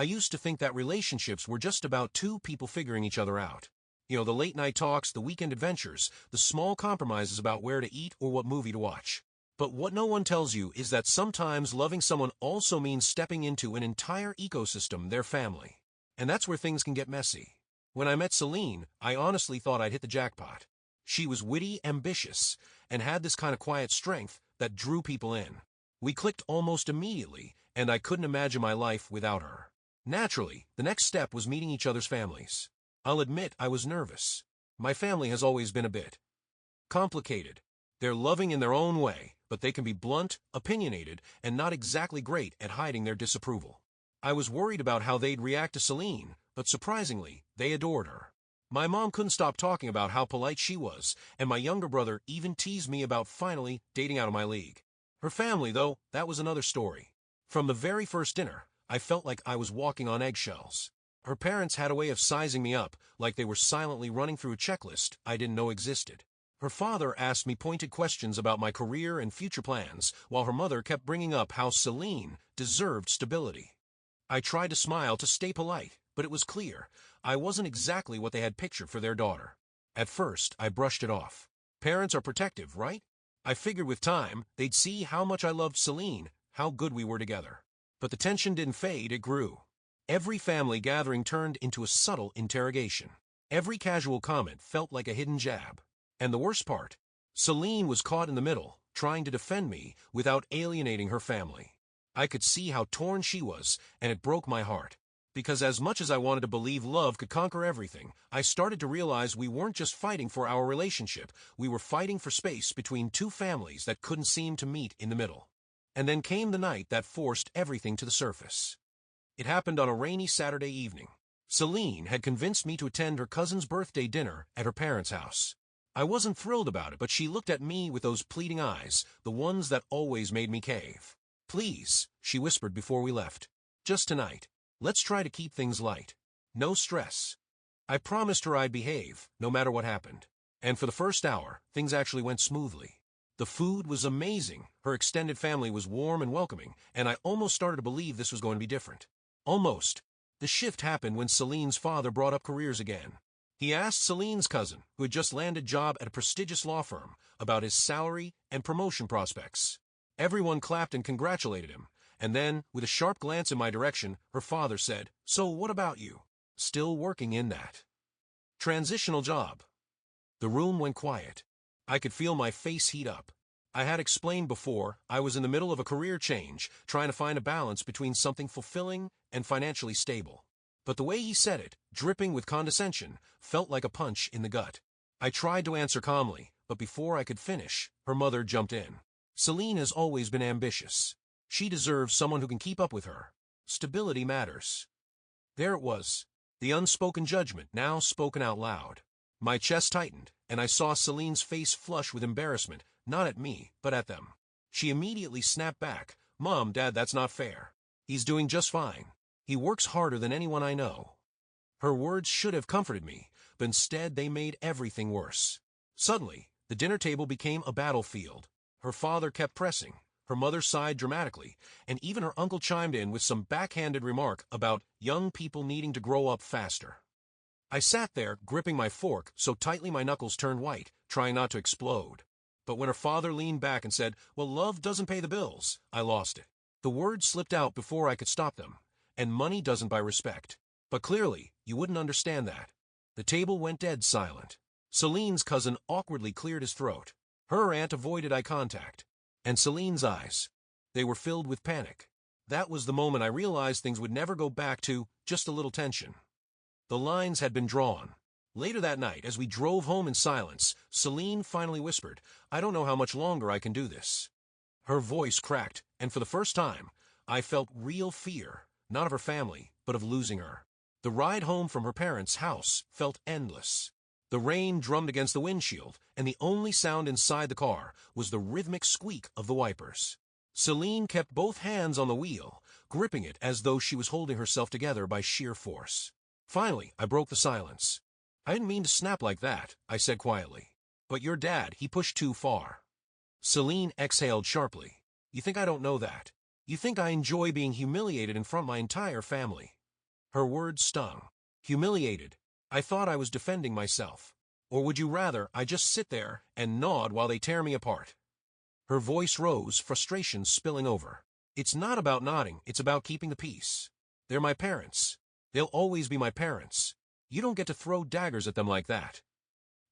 I used to think that relationships were just about two people figuring each other out. You know, the late night talks, the weekend adventures, the small compromises about where to eat or what movie to watch. But what no one tells you is that sometimes loving someone also means stepping into an entire ecosystem, their family. And that's where things can get messy. When I met Celine, I honestly thought I'd hit the jackpot. She was witty, ambitious, and had this kind of quiet strength that drew people in. We clicked almost immediately, and I couldn't imagine my life without her. Naturally, the next step was meeting each other's families. I'll admit I was nervous. My family has always been a bit complicated. They're loving in their own way, but they can be blunt, opinionated, and not exactly great at hiding their disapproval. I was worried about how they'd react to Celine, but surprisingly, they adored her. My mom couldn't stop talking about how polite she was, and my younger brother even teased me about finally dating out of my league. Her family, though, that was another story. From the very first dinner, I felt like I was walking on eggshells. Her parents had a way of sizing me up, like they were silently running through a checklist I didn't know existed. Her father asked me pointed questions about my career and future plans, while her mother kept bringing up how Celine deserved stability. I tried to smile to stay polite, but it was clear I wasn't exactly what they had pictured for their daughter. At first, I brushed it off. Parents are protective, right? I figured with time, they'd see how much I loved Celine, how good we were together. But the tension didn't fade, it grew. Every family gathering turned into a subtle interrogation. Every casual comment felt like a hidden jab. And the worst part, Celine was caught in the middle, trying to defend me without alienating her family. I could see how torn she was, and it broke my heart. Because as much as I wanted to believe love could conquer everything, I started to realize we weren't just fighting for our relationship, we were fighting for space between two families that couldn't seem to meet in the middle. And then came the night that forced everything to the surface. It happened on a rainy Saturday evening. Celine had convinced me to attend her cousin's birthday dinner at her parents' house. I wasn't thrilled about it, but she looked at me with those pleading eyes, the ones that always made me cave. "Please," she whispered before we left. "Just tonight. Let's try to keep things light. No stress." I promised her I'd behave, no matter what happened. And for the first hour, things actually went smoothly. The food was amazing, her extended family was warm and welcoming, and I almost started to believe this was going to be different. Almost. The shift happened when Celine's father brought up careers again. He asked Celine's cousin, who had just landed a job at a prestigious law firm, about his salary and promotion prospects. Everyone clapped and congratulated him, and then, with a sharp glance in my direction, her father said, "So what about you? Still working in that transitional job?" The room went quiet. I could feel my face heat up. I had explained before, I was in the middle of a career change, trying to find a balance between something fulfilling and financially stable. But the way he said it, dripping with condescension, felt like a punch in the gut. I tried to answer calmly, but before I could finish, her mother jumped in. "Celine has always been ambitious. She deserves someone who can keep up with her. Stability matters." There it was, the unspoken judgment now spoken out loud. My chest tightened, and I saw Celine's face flush with embarrassment, not at me, but at them. She immediately snapped back, "Mom, Dad, that's not fair. He's doing just fine. He works harder than anyone I know." Her words should have comforted me, but instead they made everything worse. Suddenly, the dinner table became a battlefield. Her father kept pressing, her mother sighed dramatically, and even her uncle chimed in with some backhanded remark about young people needing to grow up faster. I sat there, gripping my fork so tightly my knuckles turned white, trying not to explode. But when her father leaned back and said, "Well, love doesn't pay the bills," I lost it. The words slipped out before I could stop them. "And money doesn't buy respect." But clearly, you wouldn't understand that. The table went dead silent. Celine's cousin awkwardly cleared his throat. Her aunt avoided eye contact. And Celine's eyes, they were filled with panic. That was the moment I realized things would never go back to just a little tension. The lines had been drawn. Later that night, as we drove home in silence, Celine finally whispered, "I don't know how much longer I can do this." Her voice cracked, and for the first time, I felt real fear, not of her family, but of losing her. The ride home from her parents' house felt endless. The rain drummed against the windshield, and the only sound inside the car was the rhythmic squeak of the wipers. Celine kept both hands on the wheel, gripping it as though she was holding herself together by sheer force. Finally, I broke the silence. "I didn't mean to snap like that," I said quietly. "But your dad, he pushed too far." Celine exhaled sharply. "You think I don't know that? You think I enjoy being humiliated in front of my entire family?" Her words stung. Humiliated. I thought I was defending myself. Or would you rather I just sit there and nod while they tear me apart? Her voice rose, frustration spilling over. It's not about nodding, it's about keeping the peace. They're my parents. They'll always be my parents. You don't get to throw daggers at them like that.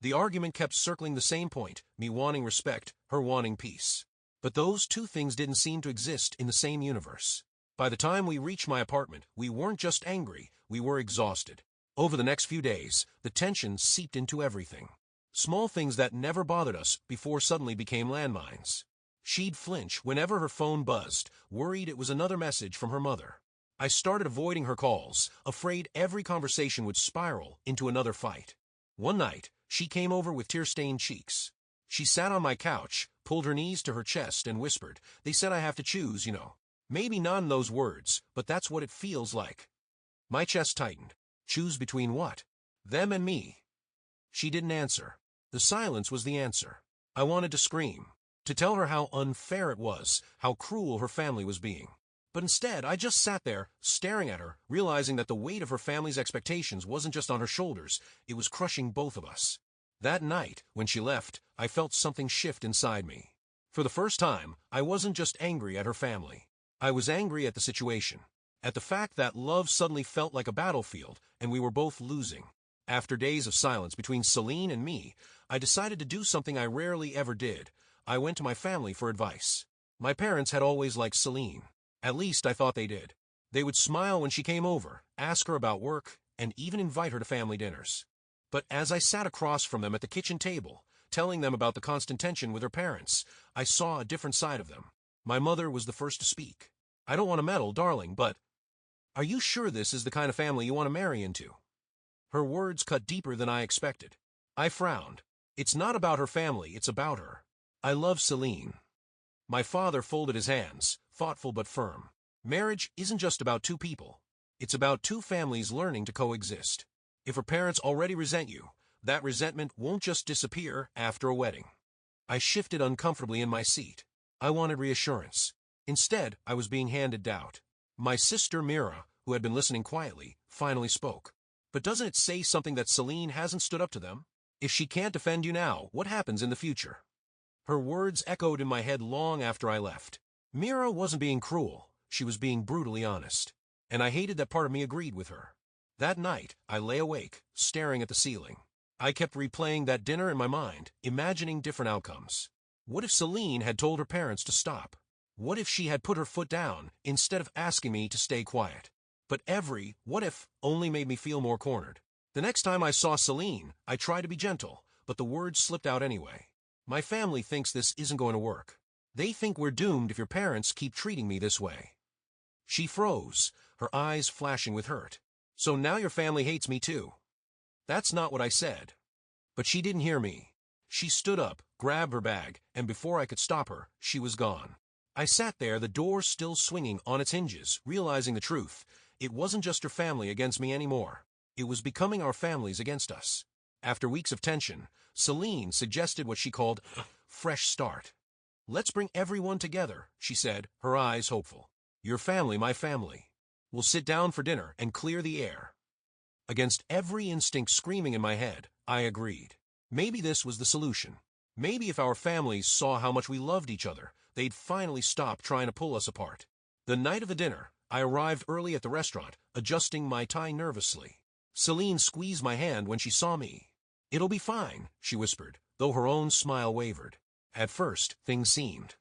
The argument kept circling the same point, me wanting respect, her wanting peace. But those two things didn't seem to exist in the same universe. By the time we reached my apartment, we weren't just angry, we were exhausted. Over the next few days, the tension seeped into everything. Small things that never bothered us before suddenly became landmines. She'd flinch whenever her phone buzzed, worried it was another message from her mother. I started avoiding her calls, afraid every conversation would spiral into another fight. One night, she came over with tear-stained cheeks. She sat on my couch, pulled her knees to her chest, and whispered, "They said I have to choose, you know." Maybe not in those words, but that's what it feels like. My chest tightened. Choose between what? Them and me. She didn't answer. The silence was the answer. I wanted to scream, to tell her how unfair it was, how cruel her family was being. But instead, I just sat there, staring at her, realizing that the weight of her family's expectations wasn't just on her shoulders, it was crushing both of us. That night, when she left, I felt something shift inside me. For the first time, I wasn't just angry at her family. I was angry at the situation. At the fact that love suddenly felt like a battlefield, and we were both losing. After days of silence between Celine and me, I decided to do something I rarely ever did. I went to my family for advice. My parents had always liked Celine. At least I thought they did. They would smile when she came over, ask her about work, and even invite her to family dinners. But as I sat across from them at the kitchen table, telling them about the constant tension with her parents, I saw a different side of them. My mother was the first to speak. "I don't want to meddle, darling, but are you sure this is the kind of family you want to marry into?" Her words cut deeper than I expected. I frowned. It's not about her family, it's about her. I love Celine. My father folded his hands, thoughtful but firm. Marriage isn't just about two people. It's about two families learning to coexist. If her parents already resent you, that resentment won't just disappear after a wedding. I shifted uncomfortably in my seat. I wanted reassurance. Instead, I was being handed doubt. My sister Mira, who had been listening quietly, finally spoke. "But doesn't it say something that Celine hasn't stood up to them? If she can't defend you now, what happens in the future?" Her words echoed in my head long after I left. Mira wasn't being cruel. She was being brutally honest. And I hated that part of me agreed with her. That night, I lay awake, staring at the ceiling. I kept replaying that dinner in my mind, imagining different outcomes. What if Celine had told her parents to stop? What if she had put her foot down, instead of asking me to stay quiet? But every "what if" only made me feel more cornered. The next time I saw Celine, I tried to be gentle, but the words slipped out anyway. "My family thinks this isn't going to work. They think we're doomed if your parents keep treating me this way." She froze, her eyes flashing with hurt. "So now your family hates me too." That's not what I said. But she didn't hear me. She stood up, grabbed her bag, and before I could stop her, she was gone. I sat there, the door still swinging on its hinges, realizing the truth. It wasn't just her family against me anymore. It was becoming our families against us. After weeks of tension, Celine suggested what she called a fresh start. "Let's bring everyone together," she said, her eyes hopeful. "Your family, my family. We'll sit down for dinner and clear the air." Against every instinct screaming in my head, I agreed. Maybe this was the solution. Maybe if our families saw how much we loved each other, they'd finally stop trying to pull us apart. The night of the dinner, I arrived early at the restaurant, adjusting my tie nervously. Celine squeezed my hand when she saw me. "It'll be fine," she whispered, though her own smile wavered. At first, things seemed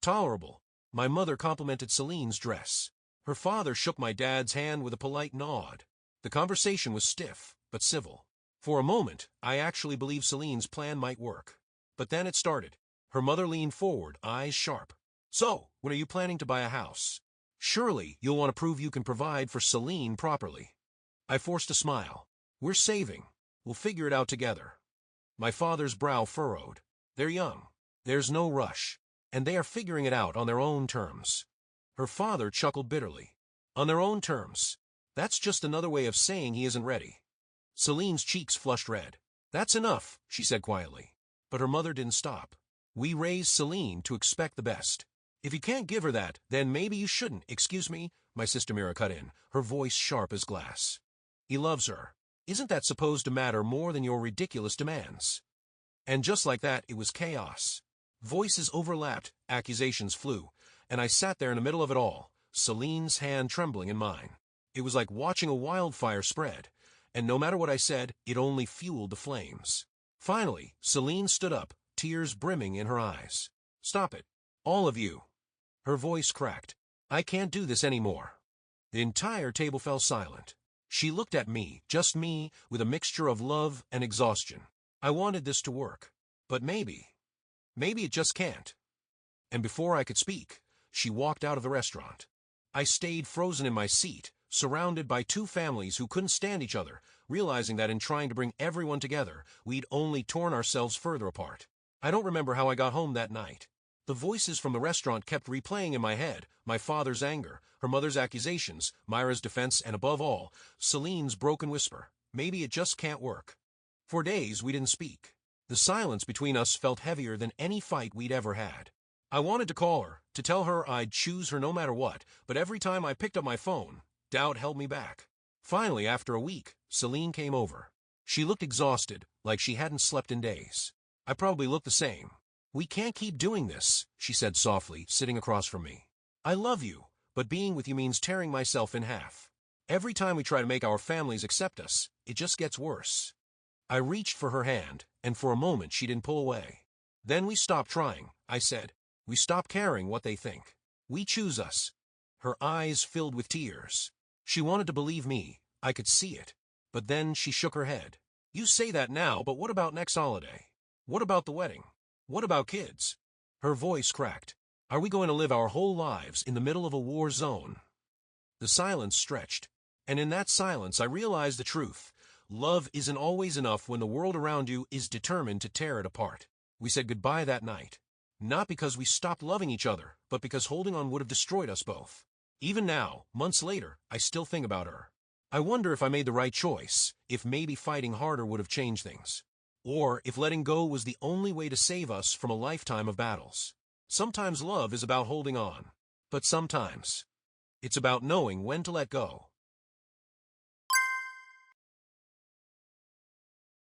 tolerable. My mother complimented Celine's dress. Her father shook my dad's hand with a polite nod. The conversation was stiff, but civil. For a moment, I actually believed Celine's plan might work. But then it started. Her mother leaned forward, eyes sharp. "So, when are you planning to buy a house? Surely you'll want to prove you can provide for Celine properly." I forced a smile. "We're saving. We'll figure it out together." My father's brow furrowed. "They're young. There's no rush. And they are figuring it out on their own terms." Her father chuckled bitterly. "On their own terms. That's just another way of saying he isn't ready." Celine's cheeks flushed red. "That's enough," she said quietly. But her mother didn't stop. "We raised Celine to expect the best. If you can't give her that, then maybe you shouldn't. Excuse me, my sister Mira cut in, her voice sharp as glass. He loves her. Isn't that supposed to matter more than your ridiculous demands? And just like that, it was chaos. Voices overlapped, accusations flew, and I sat there in the middle of it all, Celine's hand trembling in mine. It was like watching a wildfire spread, and no matter what I said, it only fueled the flames. Finally, Celine stood up, tears brimming in her eyes. Stop it. All of you. Her voice cracked. I can't do this anymore. The entire table fell silent. She looked at me, just me, with a mixture of love and exhaustion. I wanted this to work. But maybe it just can't. And before I could speak, she walked out of the restaurant. I stayed frozen in my seat, surrounded by two families who couldn't stand each other, realizing that in trying to bring everyone together, we'd only torn ourselves further apart. I don't remember how I got home that night. The voices from the restaurant kept replaying in my head, my father's anger, her mother's accusations, Myra's defense, and above all, Celine's broken whisper, maybe it just can't work. For days, we didn't speak. The silence between us felt heavier than any fight we'd ever had. I wanted to call her, to tell her I'd choose her no matter what, but every time I picked up my phone, doubt held me back. Finally, after a week, Celine came over. She looked exhausted, like she hadn't slept in days. I probably looked the same. We can't keep doing this, she said softly, sitting across from me. I love you, but being with you means tearing myself in half. Every time we try to make our families accept us, it just gets worse. I reached for her hand, and for a moment she didn't pull away. Then we stopped trying, I said. We stopped caring what they think. We choose us. Her eyes filled with tears. She wanted to believe me. I could see it. But then she shook her head. You say that now, but what about next holiday? What about the wedding? What about kids? Her voice cracked. Are we going to live our whole lives in the middle of a war zone? The silence stretched, and in that silence I realized the truth. Love isn't always enough when the world around you is determined to tear it apart. We said goodbye that night. Not because we stopped loving each other, but because holding on would have destroyed us both. Even now, months later, I still think about her. I wonder if I made the right choice, if maybe fighting harder would have changed things. Or if letting go was the only way to save us from a lifetime of battles. Sometimes love is about holding on, but sometimes it's about knowing when to let go.